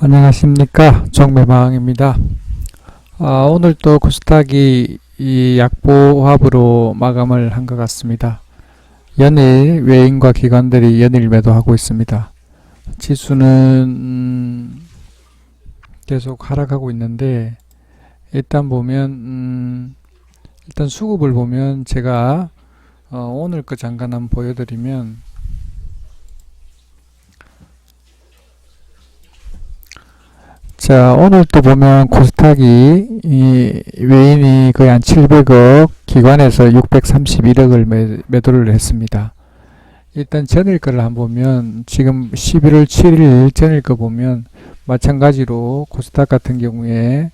안녕하십니까, 정매방입니다. 오늘 또 코스닥이 이 약보합으로 마감을 한 것 같습니다. 연일 외인과 기관들이 연일 매도하고 있습니다. 지수는 계속 하락하고 있는데, 일단 보면 일단 수급을 보면 제가 오늘 거 잠깐 한번 보여드리면, 자, 오늘 또 보면 코스닥이 외인이 거의 한 700억, 기관에서 631억을 매도를 했습니다. 일단 전일 거를 한번 보면 지금 11월 7일 전일 거 보면 마찬가지로 코스닥 같은 경우에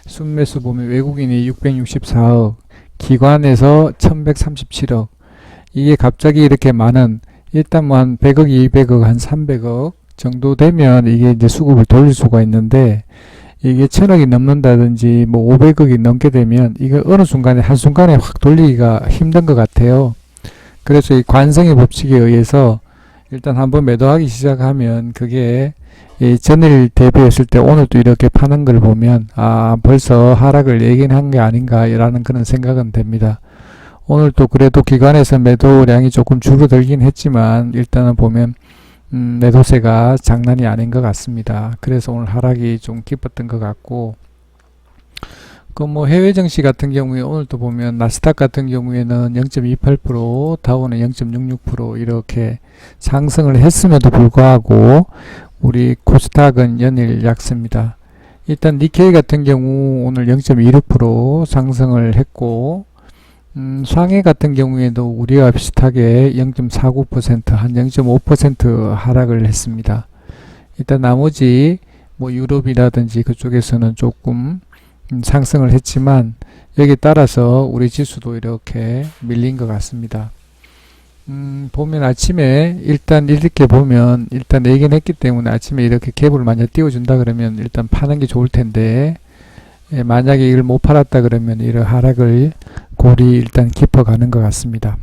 순매수 보면 외국인이 664억, 기관에서 1137억. 이게 갑자기 이렇게 많은, 일단 뭐 한 100억, 200억, 한 300억 정도 되면 이게 이제 수급을 돌릴 수가 있는데, 이게 1000억이 넘는다든지 뭐 500억이 넘게 되면 이거 어느 순간에 한순간에 확 돌리기가 힘든 것 같아요. 그래서 이 관성의 법칙에 의해서 일단 한번 매도하기 시작하면 그게 전일 대비했을 때 오늘 또 이렇게 파는 걸 보면 벌써 하락을 예견한 게 아닌가 라는 그런 생각은 됩니다. 오늘 또 그래도 기관에서 매도량이 조금 줄어들긴 했지만 일단은 보면 매도세가 장난이 아닌 것 같습니다. 그래서 오늘 하락이 좀 깊었던 것 같고, 뭐 해외 증시 같은 경우에 오늘 또 보면 나스닥 같은 경우에는 0.28%, 다우는 0.66% 이렇게 상승을 했음에도 불구하고 우리 코스닥은 연일 약세입니다. 일단 니케이 같은 경우 오늘 0.26% 상승을 했고, 상해 같은 경우에도 우리와 비슷하게 0.49%, 한 0.5% 하락을 했습니다. 일단 나머지 뭐 유럽이라든지 그쪽에서는 조금 상승을 했지만 여기에 따라서 우리 지수도 이렇게 밀린 것 같습니다. 보면 아침에 일단 이렇게 보면 일단 예견했기 때문에 아침에 이렇게 갭을 만약 띄워준다 그러면 일단 파는 게 좋을 텐데, 만약에 이걸 못 팔았다 그러면 이런 하락을 골이 일단 깊어가는 것 같습니다.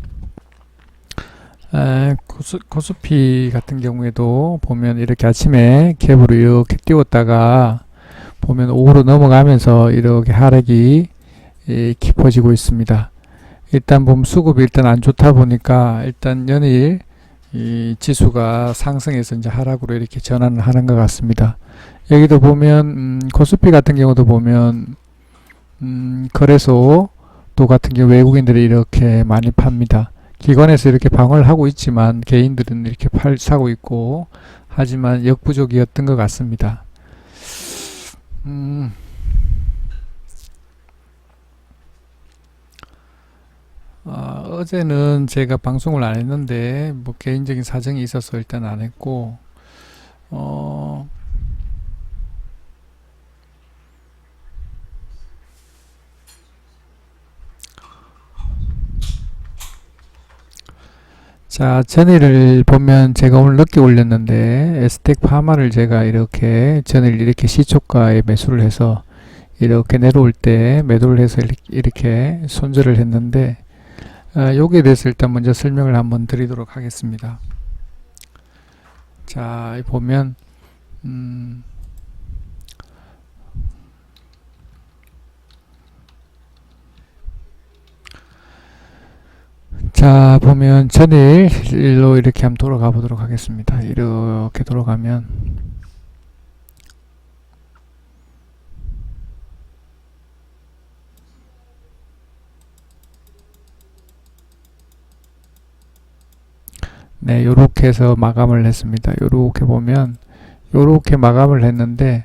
코스피 같은 경우에도 보면 이렇게 아침에 갭으로 이렇게 띄웠다가 보면 오후로 넘어가면서 이렇게 하락이 깊어지고 있습니다. 일단 보면 수급이 일단 안 좋다 보니까 일단 연일 이 지수가 상승해서 이제 하락으로 이렇게 전환을 하는 것 같습니다. 여기도 보면 코스피 같은 경우도 보면 거래소 또 같은 경우 외국인들이 이렇게 많이 팝니다. 기관에서 이렇게 방어를 하고 있지만 개인들은 이렇게 사고 있고, 하지만 역부족이었던 것 같습니다. 어제는 제가 방송을 안 했는데 뭐 개인적인 사정이 있어서 일단 안 했고, 자, 전일을 보면 제가 오늘 늦게 올렸는데 에스텍 파마를 제가 이렇게 전일 이렇게 시초가에 매수를 해서 이렇게 내려올 때 매도를 해서 이렇게 손절을 했는데, 여기에 대해서 일단 먼저 설명을 한번 드리도록 하겠습니다. 자, 보면 자, 보면 전일로 이렇게 한번 돌아가 보도록 하겠습니다. 이렇게 돌아가면 네, 요렇게 해서 마감을 했습니다. 요렇게 보면 요렇게 마감을 했는데,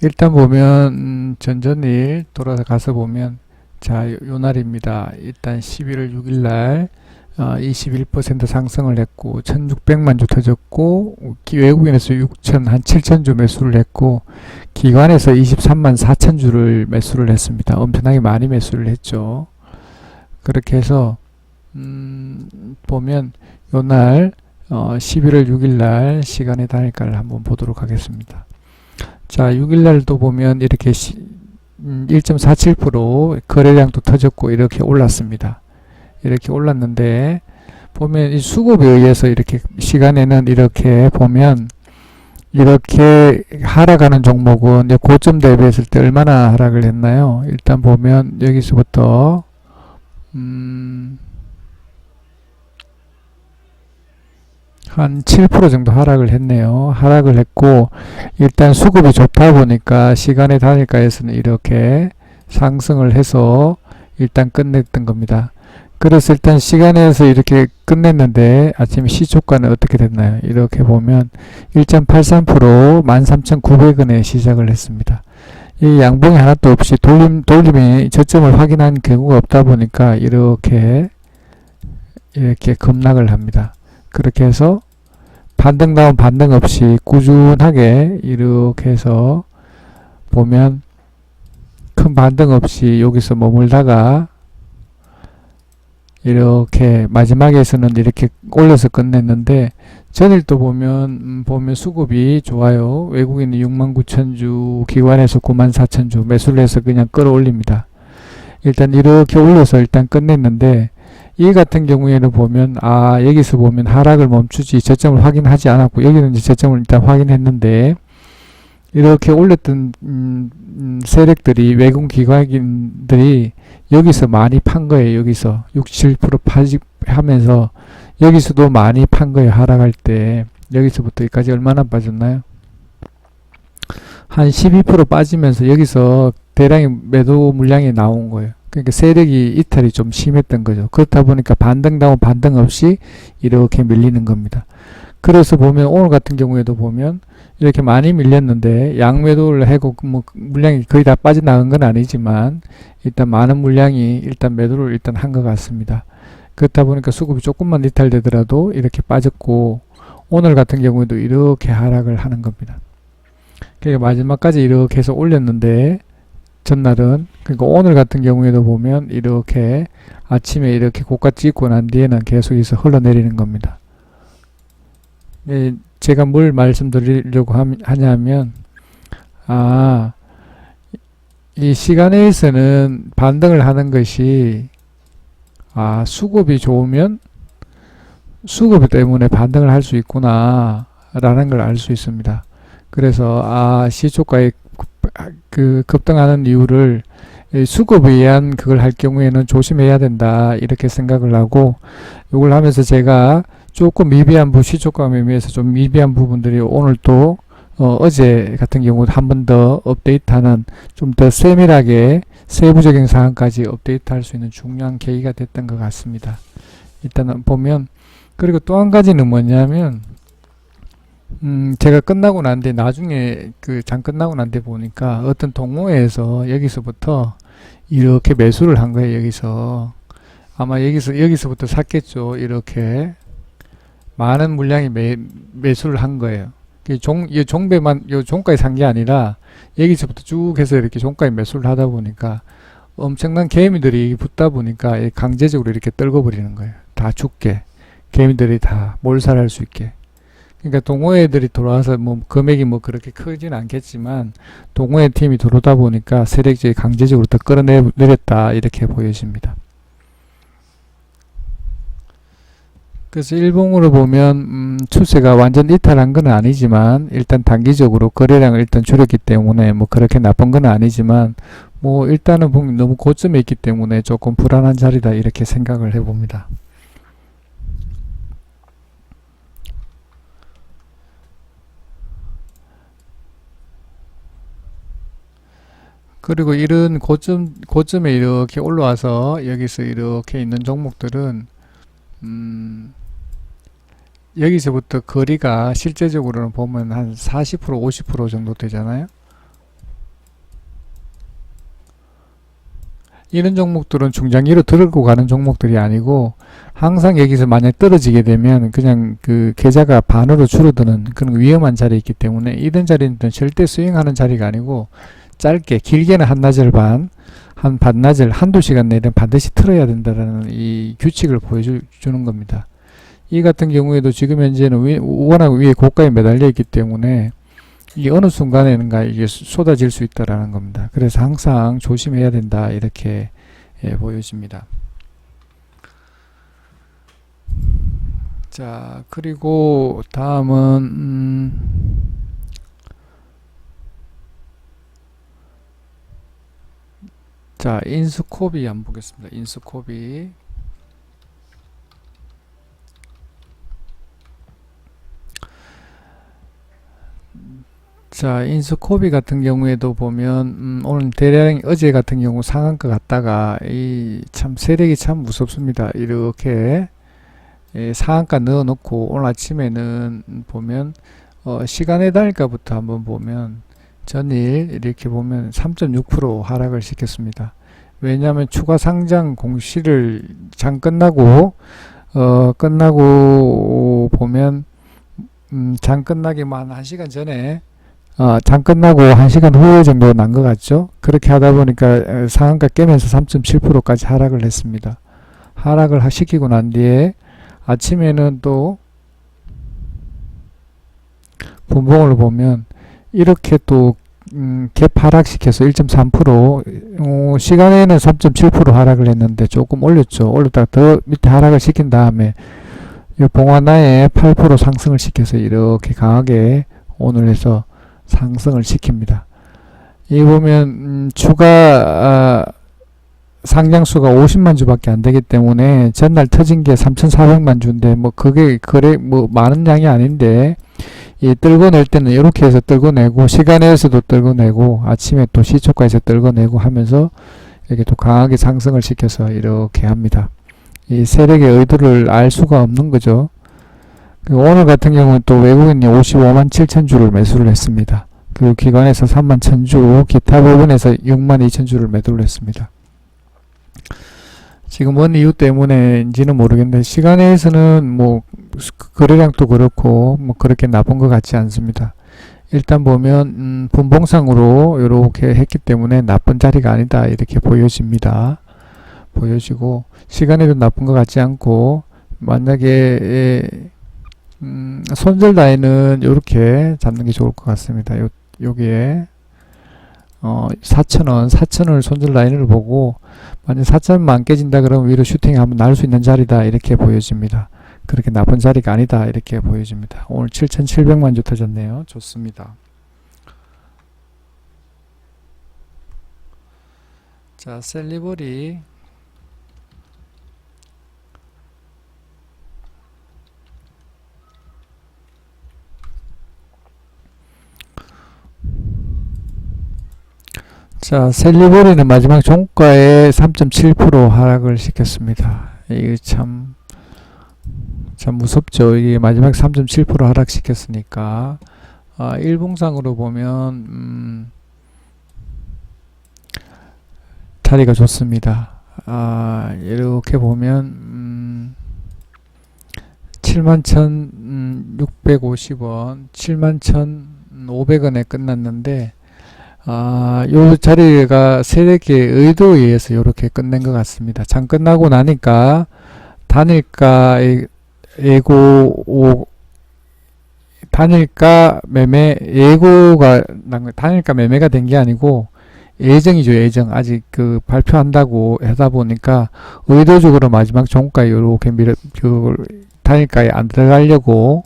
일단 보면 전전일 돌아가서 보면 자, 요 날입니다. 일단 11월 6일 날 21% 상승을 했고 1600만 주 터졌고, 외국인에서 6한 7000주 매수를 했고, 기관에서 23만 4000주를 매수를 했습니다. 엄청나게 많이 매수를 했죠. 그렇게 해서 보면 요날 11월 6일 날 시간의 단일가를 한번 보도록 하겠습니다. 자, 6일 날도 보면 이렇게 1.47% 거래량도 터졌고 이렇게 올랐습니다. 이렇게 올랐는데 보면 이 수급에 의해서 이렇게 시간에는 이렇게 보면 이렇게 하락하는 종목은 이제 고점 대비했을 때 얼마나 하락을 했나요? 일단 보면 여기서부터 한 7% 정도 하락을 했네요. 하락을 했고 일단 수급이 좋다 보니까 시간의 단일가에서는 이렇게 상승을 해서 일단 끝냈던 겁니다. 그래서 일단 시간에서 이렇게 끝냈는데 아침 시초가는 어떻게 됐나요? 이렇게 보면 1.83% 13,900원에 시작을 했습니다. 이 양봉이 하나도 없이 돌림이 저점을 확인한 경우가 없다 보니까 이렇게 급락을 합니다. 그렇게 해서 반등다운 반등 없이 꾸준하게 이렇게 해서 보면 큰 반등 없이 여기서 머물다가 이렇게 마지막에서는 이렇게 올려서 끝냈는데 전일도 보면 수급이 좋아요. 외국인이 69,000주, 기관에서 94,000주 매수를 해서 그냥 끌어올립니다. 일단 이렇게 올려서 일단 끝냈는데 이 같은 경우에는 보면 여기서 보면 하락을 멈추지 저점을 확인하지 않았고 여기는 이제 저점을 일단 확인했는데 이렇게 올렸던 세력들이 외국 기관들이 여기서 많이 판 거예요. 여기서 67% 하면서 여기서도 많이 판 거예요. 하락할 때 여기서부터 여기까지 얼마나 빠졌나요? 한 12% 빠지면서 여기서 대량의 매도 물량이 나온 거예요. 그러니까 세력이 이탈이 좀 심했던 거죠. 그렇다 보니까 반등다운 반등 없이 이렇게 밀리는 겁니다. 그래서 보면 오늘 같은 경우에도 보면 이렇게 많이 밀렸는데 양매도를 하고 뭐 물량이 거의 다 빠져나간 건 아니지만 일단 많은 물량이 일단 매도를 일단 한 것 같습니다. 그렇다 보니까 수급이 조금만 이탈되더라도 이렇게 빠졌고 오늘 같은 경우에도 이렇게 하락을 하는 겁니다. 그러니까 마지막까지 이렇게 해서 올렸는데 전날은 그러니까 오늘 같은 경우에도 보면 이렇게 아침에 이렇게 고가 찍고 난 뒤에는 계속해서 흘러내리는 겁니다. 제가 뭘 말씀드리려고 하냐면 이 시간에서는 반등을 하는 것이 수급이 좋으면 수급 때문에 반등을 할 수 있구나 라는 걸 알 수 있습니다. 그래서 시초가에 급등하는 이유를 수급에 의한 그걸 할 경우에는 조심해야 된다 이렇게 생각을 하고 이걸 하면서 제가 조금 미비한 시초가 매매에서 좀 미비한 부분들이 오늘 또 어제 같은 경우 한 번 더 업데이트하는 좀 더 세밀하게 세부적인 사항까지 업데이트할 수 있는 중요한 계기가 됐던 것 같습니다. 일단은 보면 그리고 또 한 가지는 뭐냐면 제가 끝나고 난 뒤에 나중에 장 끝나고 난 뒤에 보니까 어떤 동호회에서 여기서부터 이렇게 매수를 한 거예요. 여기서 아마 여기서부터 샀겠죠. 이렇게 많은 물량이 매수를 한 거예요. 종가에 산 게 아니라 여기서부터 쭉 해서 이렇게 종가에 매수를 하다 보니까 엄청난 개미들이 붙다 보니까 강제적으로 이렇게 떨궈 버리는 거예요. 다 죽게 개미들이 다 몰살할 수 있게. 그러니까 동호회들이 들어와서 뭐 금액이 뭐 그렇게 크진 않겠지만 동호회 팀이 들어오다 보니까 세력들이 강제적으로 더 끌어내렸다 이렇게 보여집니다. 그래서 일봉으로 보면 추세가 완전 이탈한 건 아니지만 일단 단기적으로 거래량을 일단 줄였기 때문에 뭐 그렇게 나쁜 건 아니지만 뭐 일단은 너무 고점에 있기 때문에 조금 불안한 자리다 이렇게 생각을 해봅니다. 그리고 이런 고점에 이렇게 올라와서 여기서 이렇게 있는 종목들은 여기서부터 거리가 실제적으로는 보면 한 40% 50% 정도 되잖아요. 이런 종목들은 중장기로 들고 가는 종목들이 아니고 항상 여기서 만약 떨어지게 되면 그냥 계좌가 반으로 줄어드는 그런 위험한 자리에 있기 때문에 이런 자리는 절대 스윙하는 자리가 아니고 짧게 길게는 한나절 반, 한 반나절 한두 시간 내내 반드시 틀어야 된다는 이 규칙을 보여주는 겁니다. 이 같은 경우에도 지금 현재는 워낙 위에 고가에 매달려 있기 때문에 이 어느 순간에는가 이게 쏟아질 수 있다라는 겁니다. 그래서 항상 조심해야 된다 이렇게 보여집니다. 자, 그리고 다음은 자, 인스코비 한번 보겠습니다. 인스코비. 자, 인스코비 같은 경우에도 보면 오늘 대량 어제 같은 경우 상한가 갔다가 이 참 세력이 참 무섭습니다. 이렇게 상한가 넣어 놓고 오늘 아침에는 보면 시간의 단일가부터 한번 보면 전일 이렇게 보면 3.6% 하락을 시켰습니다. 왜냐하면 추가 상장 공시를 장 끝나고 보면 장 끝나기만 한 1시간 전에 장 끝나고 1시간 후에 정도 난 것 같죠. 그렇게 하다 보니까 상한가 깨면서 3.7%까지 하락을 했습니다. 하락을 시키고 난 뒤에 아침에는 또 분봉을 보면 이렇게 또 갭 하락시켜서 1.3% 시간에는 3.7% 하락을 했는데 조금 올렸죠. 올렸다가 더 밑에 하락을 시킨 다음에 이 봉화나에 8% 상승을 시켜서 이렇게 강하게 오늘 해서 상승을 시킵니다. 이 보면 추가 상장수가 50만 주밖에 안 되기 때문에 전날 터진 게 3,400만 주인데 뭐 그게 그래 뭐 많은 양이 아닌데 이 떨궈낼 때는 이렇게 해서 떨궈내고 시간에서도 떨궈내고 아침에 또 시초가에서 떨궈내고 하면서 이렇게 또 강하게 상승을 시켜서 이렇게 합니다. 이 세력의 의도를 알 수가 없는 거죠. 오늘 같은 경우는 또 외국인이 55만 7천 주를 매수를 했습니다. 그리고 기관에서 3만 1,000주, 기타 부분에서 6만 2천 주를 매도를 했습니다. 지금 뭔 이유 때문에인지는 모르겠는데 시간에서는 뭐 거래량도 그렇고 뭐 그렇게 나쁜 것 같지 않습니다. 일단 보면 분봉상으로 이렇게 했기 때문에 나쁜 자리가 아니다 이렇게 보여집니다. 보여지고 시간에도 나쁜 것 같지 않고 만약에 손절 라인은 이렇게 잡는 게 좋을 것 같습니다. 여기에 4,000원 손절 라인을 보고 만약 4,000원만 깨진다 그러면 위로 슈팅 한번 날 수 있는 자리다 이렇게 보여집니다. 그렇게 나쁜 자리가 아니다 이렇게 보여집니다. 오늘 7,700만 주 터졌네요. 좋습니다. 자, 셀리버리 자, 셀리버리는 마지막 종가에 3.7% 하락을 시켰습니다. 이게 참 무섭죠. 이게 마지막 3.7% 하락시켰으니까 일봉상으로 보면 자리가 좋습니다. 이렇게 보면 71,650원 71,500원에 끝났는데 요 자리가 세력의 의도에 의해서 이렇게 끝낸 것 같습니다. 장 끝나고 나니까 단일가 매매 예고가 단일가 매매가 된 게 아니고 예정이죠. 예정 아직 그 발표한다고 하다 보니까 의도적으로 마지막 종가에 이렇게 단일가에 안 들어가려고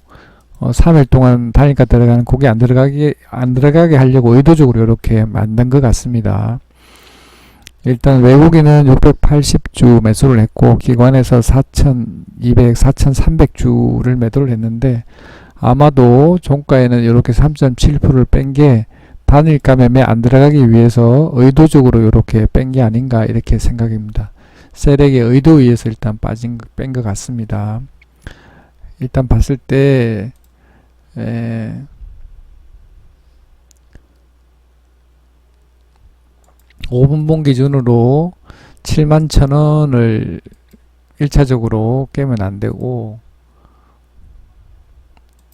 3일 동안 단일가 들어가는 고개 안 들어가게 하려고 의도적으로 이렇게 만든 것 같습니다. 일단 외국인은 680주 매수를 했고 기관에서 4,200, 4,300주를 매도를 했는데 아마도 종가에는 이렇게 3.7%를 뺀 게 단일가 매매 안 들어가기 위해서 의도적으로 이렇게 뺀 게 아닌가 이렇게 생각입니다. 세력의 의도에 의해서 일단 뺀 것 같습니다. 일단 봤을 때 5분봉 기준으로 71,000원을 1차적으로 깨면 안되고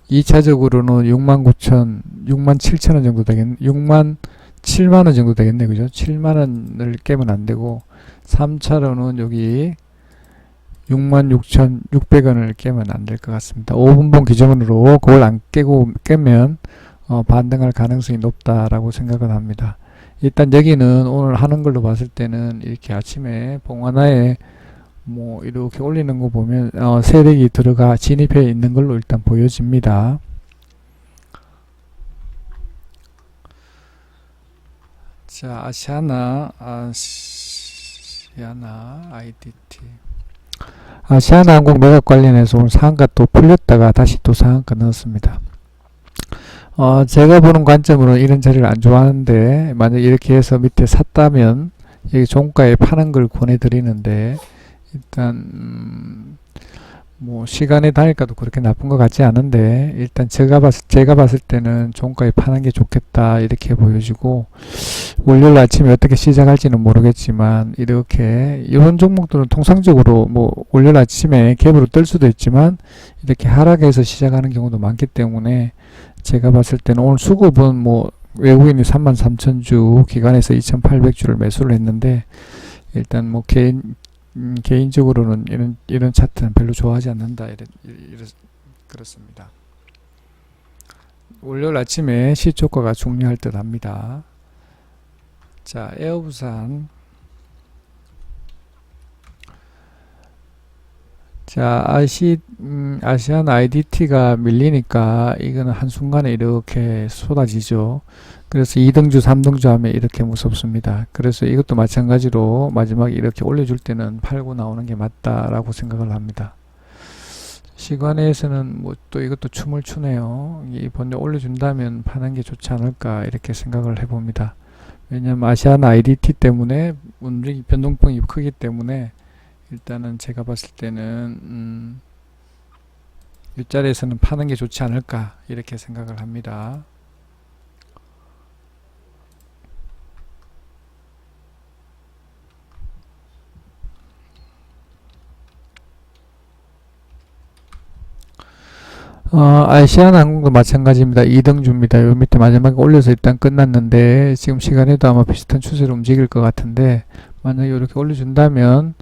2차적으로는 69,000, 67,000원 정도 되겠네. 7만원 정도 되겠네. 그죠? 7만원을 깨면 안되고 3차로는 여기 66,600원을 깨면 안 될 것 같습니다. 5분봉 기준으로 그걸 안 깨면 반등할 가능성이 높다라고 생각을 합니다. 일단 여기는 오늘 하는 걸로 봤을 때는 이렇게 아침에 봉하나에 뭐 이렇게 올리는 거 보면 세력이 들어가 진입해 있는 걸로 일단 보여집니다. 자, 아시아나 아시아나 IDT. 아시아나항공 매각 관련해서 오늘 상한가 또 풀렸다가 다시 또 상한가 넣었습니다. 제가 보는 관점으로는 이런 자리를 안 좋아하는데, 만약 이렇게 해서 밑에 샀다면 여기 종가에 파는 걸 권해드리는데, 일단 뭐 시간의 단일가도 그렇게 나쁜 것 같지 않은데, 일단 제가 봤을 때는 종가에 파는 게 좋겠다 이렇게 보여지고, 월요일 아침에 어떻게 시작할지는 모르겠지만, 이렇게 이런 종목들은 통상적으로 뭐 월요일 아침에 갭으로 뜰 수도 있지만 이렇게 하락해서 시작하는 경우도 많기 때문에, 제가 봤을 때는 오늘 수급은 뭐 외국인이 33,000주, 기관에서 2,800주를 매수를 했는데, 일단 뭐 개인적으로는 이런 차트는 별로 좋아하지 않는다. 그렇습니다. 월요일 아침에 시초가가 중요할 듯 합니다. 자, 에어부산. 자, 아시안 IDT가 밀리니까 이거는 한순간에 이렇게 쏟아지죠. 그래서 2등주, 3등주 하면 이렇게 무섭습니다. 그래서 이것도 마찬가지로 마지막에 이렇게 올려줄 때는 팔고 나오는 게 맞다라고 생각을 합니다. 시간에서는 뭐 또 이것도 춤을 추네요. 이번에 올려준다면 파는 게 좋지 않을까 이렇게 생각을 해봅니다. 왜냐면 아시안 IDT 때문에 변동폭이 크기 때문에, 일단은 제가 봤을 때는 이 자리에서는 파는 게 좋지 않을까 이렇게 생각을 합니다. 아시아나항공도 마찬가지입니다. 2등주입니다. 요 밑에 마지막에 올려서 일단 끝났는데, 지금 시간에도 아마 비슷한 추세로 움직일 것 같은데, 만약에 이렇게 올려준다면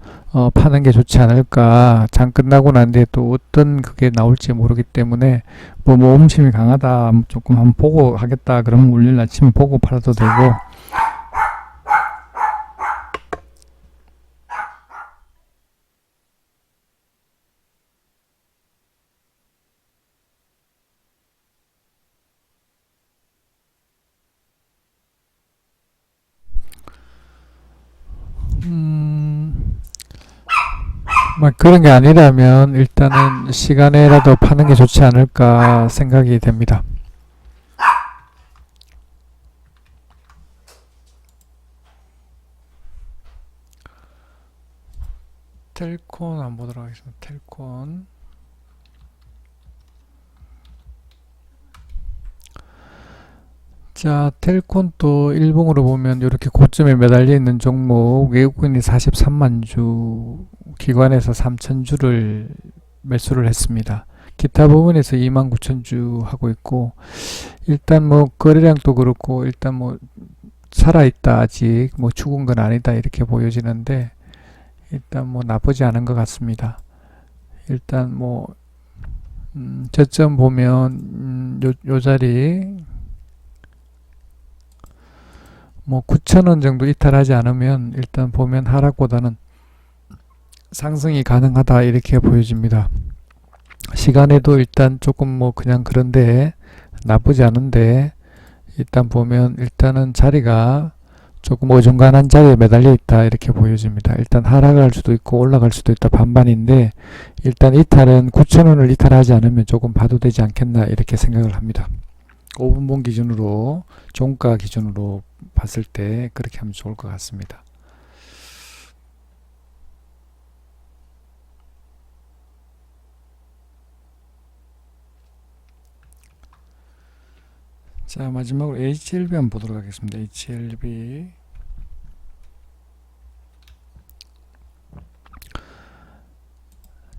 파는 게 좋지 않을까. 장 끝나고 난 뒤에 또 어떤 그게 나올지 모르기 때문에, 뭐 모험심이 강하다, 조금 한번 보고 하겠다 그러면 월요일 아침에 보고 팔아도 되고, 막 그런 게 아니라면 일단은 시간에라도 파는 게 좋지 않을까 생각이 됩니다. 텔콘 한번 보도록 하겠습니다. 텔콘. 자, 텔콘 또 일봉으로 보면 이렇게 고점에 매달려 있는 종목, 외국인이 43만 주, 기관에서 3,000주를 매수를 했습니다. 기타 부분에서 29,000주 하고 있고, 일단 뭐 거래량도 그렇고, 일단 뭐 살아있다, 아직 뭐 죽은 건 아니다 이렇게 보여지는데, 일단 뭐 나쁘지 않은 것 같습니다. 일단 뭐 저점 보면 요 자리 뭐 9,000원 정도 이탈하지 않으면 일단 보면 하락보다는 상승이 가능하다 이렇게 보여집니다. 시간에도 일단 조금 뭐 그냥 그런데 나쁘지 않은데, 일단 보면 일단은 자리가 조금 어중간한 자리에 매달려 있다 이렇게 보여집니다. 일단 하락할 수도 있고 올라갈 수도 있다 반반인데, 일단 이탈은 9,000원을 이탈하지 않으면 조금 봐도 되지 않겠나 이렇게 생각을 합니다. 5분봉 기준으로, 종가 기준으로 봤을 때 그렇게 하면 좋을 것 같습니다. 자, 마지막으로 HLB 한번 보도록 하겠습니다. HLB.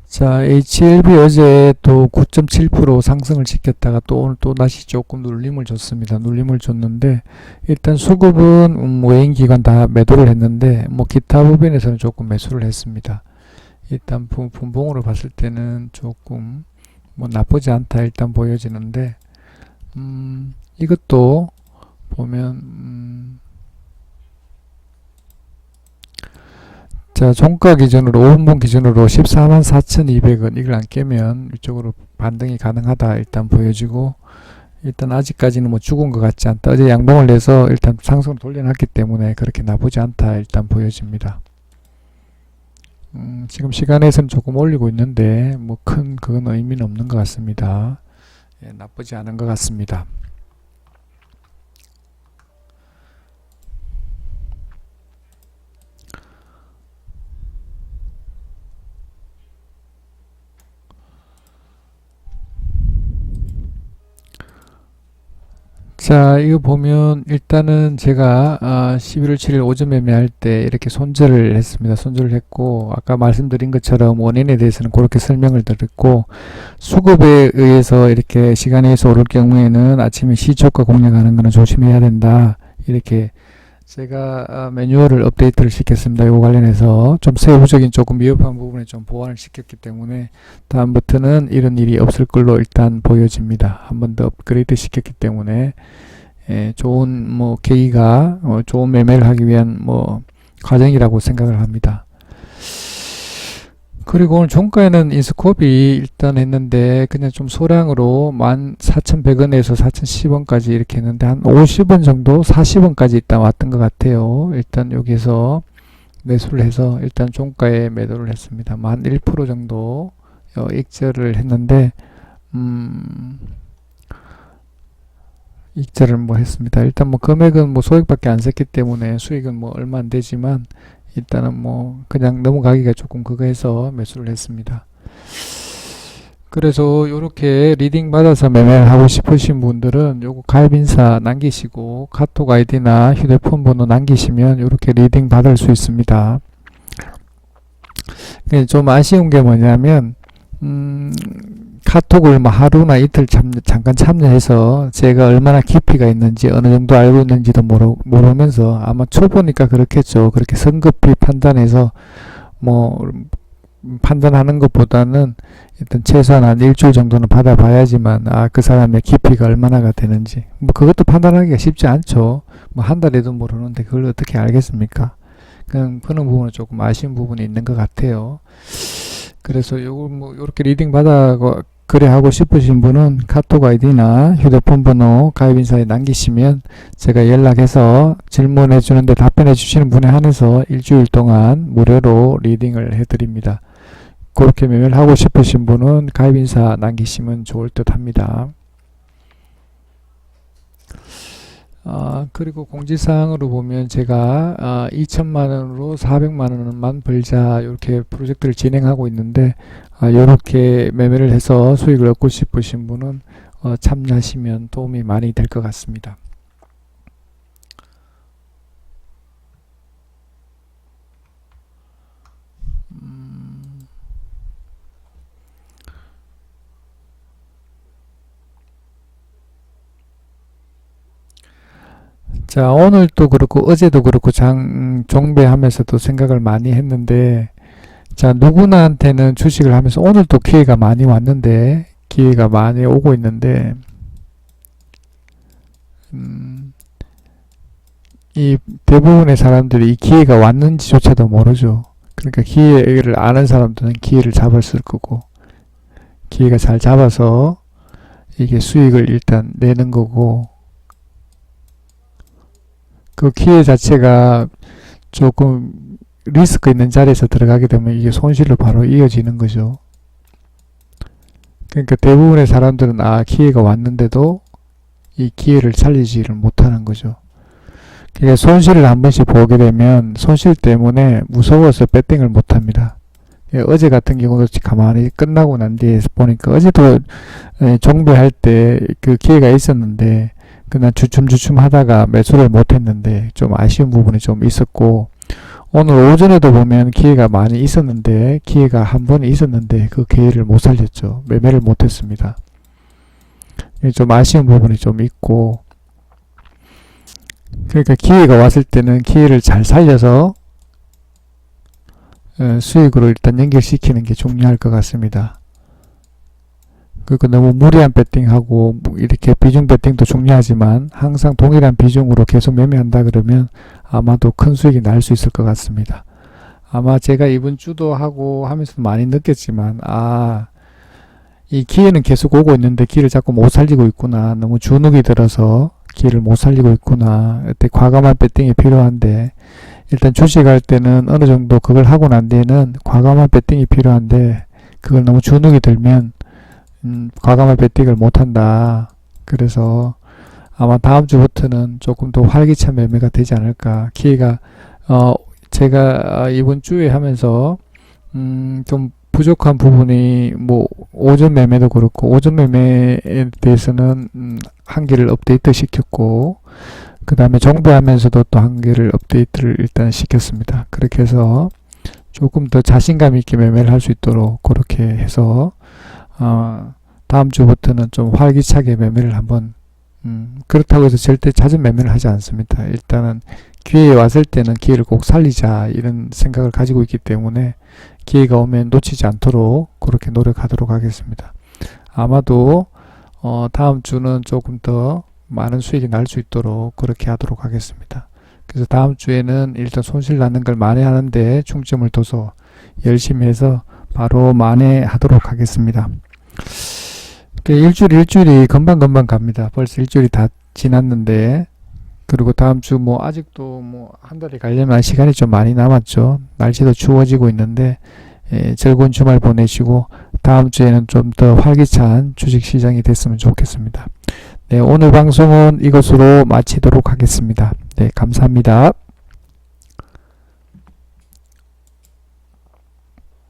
자, HLB 어제 또 9.7% 상승을 지켰다가 또 오늘 또 다시 조금 눌림을 줬습니다. 눌림을 줬는데, 일단 수급은 외인 기관 다 매도를 했는데, 뭐 기타 부분에서는 조금 매수를 했습니다. 일단 분봉으로 봤을 때는 조금 뭐 나쁘지 않다 일단 보여지는데, 이것도 보면 자, 종가 기준으로 5분봉 기준으로 144,200원 이걸 안 깨면 이쪽으로 반등이 가능하다 일단 보여지고, 일단 아직까지는 뭐 죽은 것 같지 않다. 어제 양봉을 내서 일단 상승을 돌려놨기 때문에 그렇게 나쁘지 않다 일단 보여집니다. 지금 시간에서는 조금 올리고 있는데 뭐 큰 그건 의미는 없는 것 같습니다. 예, 나쁘지 않은 것 같습니다. 자, 이거 보면 일단은 제가 11월 7일 오전 매매할 때 이렇게 손절을 했습니다. 손절을 했고, 아까 말씀드린 것처럼 원인에 대해서는 그렇게 설명을 드렸고, 수급에 의해서 이렇게 시간에 의해서 오를 경우에는 아침에 시초가 공략하는 거는 조심해야 된다. 이렇게 제가 매뉴얼을 업데이트를 시켰습니다. 이거 관련해서 좀 세부적인 조금 미흡한 부분에 좀 보완을 시켰기 때문에 다음부터는 이런 일이 없을 걸로 일단 보여집니다. 한 번 더 업그레이드 시켰기 때문에 좋은 뭐 계기가 좋은 매매를 하기 위한 뭐 과정이라고 생각을 합니다. 그리고 오늘 종가에는 인스코업이 일단 했는데 그냥 좀 소량으로 14,100원에서 4,010원까지 이렇게 했는데 한 50원 정도 40원까지 일단 왔던 것 같아요. 일단 여기서 매수를 해서 일단 종가에 매도를 했습니다. 1% 정도 익절을 했는데 익절을 뭐 했습니다. 일단 뭐 금액은 뭐 소액밖에 안 썼기 때문에 수익은 뭐 얼마 안 되지만 일단은 뭐 그냥 넘어가기가 조금 그거 해서 매수를 했습니다. 그래서 요렇게 리딩 받아서 매매를 하고 싶으신 분들은 요거 가입인사 남기시고 카톡 아이디나 휴대폰 번호 남기시면 요렇게 리딩 받을 수 있습니다. 좀 아쉬운 게 뭐냐면 카톡을 뭐 하루나 이틀 잠깐 참여해서 제가 얼마나 깊이가 있는지 어느 정도 알고 있는지도 모르면서 아마 초보니까 그렇겠죠. 그렇게 성급히 판단해서 뭐 판단하는 것보다는 일단 최소한 한 일주일 정도는 받아봐야지만 그 사람의 깊이가 얼마나가 되는지 뭐 그것도 판단하기가 쉽지 않죠. 뭐 한 달에도 모르는데 그걸 어떻게 알겠습니까? 그런 부분은 조금 아쉬운 부분이 있는 것 같아요. 그래서 요걸 뭐 요렇게 리딩 받아 그래 하고 싶으신 분은 카톡 아이디나 휴대폰 번호 가입인사에 남기시면 제가 연락해서 질문해 주는데 답변해 주시는 분에 한해서 일주일 동안 무료로 리딩을 해드립니다. 그렇게 매매를 하고 싶으신 분은 가입인사 남기시면 좋을 듯 합니다. 그리고 공지사항으로 보면 제가 2천만원으로 400만원만 벌자 이렇게 프로젝트를 진행하고 있는데 이렇게 매매를 해서 수익을 얻고 싶으신 분은 참여하시면 도움이 많이 될 것 같습니다. 자, 오늘도 그렇고 어제도 그렇고 종배하면서도 생각을 많이 했는데 자, 누구나한테는 주식을 하면서 오늘도 기회가 많이 왔는데 기회가 많이 오고 있는데 이 대부분의 사람들이 이 기회가 왔는지조차도 모르죠. 그러니까 기회를 아는 사람들은 기회를 잡았을 거고 기회가 잘 잡아서 이게 수익을 일단 내는 거고 그 기회 자체가 조금 리스크 있는 자리에서 들어가게 되면 이게 손실로 바로 이어지는 거죠. 그러니까 대부분의 사람들은 기회가 왔는데도 이 기회를 살리지를 못하는 거죠. 그러니까 손실을 한 번씩 보게 되면 손실 때문에 무서워서 배팅을 못합니다. 어제 같은 경우도 가만히 끝나고 난 뒤에 보니까 어제도 종배할 때 그 기회가 있었는데 그냥 주춤주춤 하다가 매수를 못했는데 좀 아쉬운 부분이 좀 있었고 오늘 오전에도 보면 기회가 많이 있었는데 기회가 한 번 있었는데 그 기회를 못 살렸죠. 매매를 못했습니다. 좀 아쉬운 부분이 좀 있고 그러니까 기회가 왔을 때는 기회를 잘 살려서 수익으로 일단 연결시키는 게 중요할 것 같습니다. 그리고 너무 무리한 배팅하고 이렇게 비중 배팅도 중요하지만 항상 동일한 비중으로 계속 매매한다 그러면 아마도 큰 수익이 날 수 있을 것 같습니다. 아마 제가 이번 주도 하고 하면서 많이 느꼈지만 이 기회는 계속 오고 있는데 기회를 자꾸 못 살리고 있구나. 너무 주눅이 들어서 기회를 못 살리고 있구나. 그때 과감한 배팅이 필요한데 일단 주식할 때는 어느 정도 그걸 하고 난 뒤에는 과감한 베팅이 필요한데, 그걸 너무 주눅이 들면 과감한 베팅을 못한다. 그래서 아마 다음 주부터는 조금 더 활기찬 매매가 되지 않을까. 기회가 제가 이번 주에 하면서 좀 부족한 부분이 뭐 오전 매매도 그렇고, 오전 매매에 대해서는 한 개를 업데이트 시켰고, 그 다음에 정보하면서도 또 한 개를 업데이트를 일단 시켰습니다. 그렇게 해서 조금 더 자신감 있게 매매를 할 수 있도록 그렇게 해서 다음 주부터는 좀 활기차게 매매를 한번 그렇다고 해서 절대 잦은 매매를 하지 않습니다. 일단은 기회에 왔을 때는 기회를 꼭 살리자, 이런 생각을 가지고 있기 때문에 기회가 오면 놓치지 않도록 그렇게 노력하도록 하겠습니다. 아마도 다음 주는 조금 더 많은 수익이 날 수 있도록 그렇게 하도록 하겠습니다. 그래서 다음 주에는 일단 손실 나는 걸 만회하는데 중점을 둬서 열심히 해서 바로 만회하도록 하겠습니다. 일주일이 금방금방 갑니다. 벌써 일주일이 다 지났는데, 그리고 다음 주 뭐 아직도 뭐 한 달이 가려면 시간이 좀 많이 남았죠. 날씨도 추워지고 있는데, 즐거운 주말 보내시고 다음 주에는 좀 더 활기찬 주식시장이 됐으면 좋겠습니다. 네, 오늘 방송은 이것으로 마치도록 하겠습니다. 네, 감사합니다.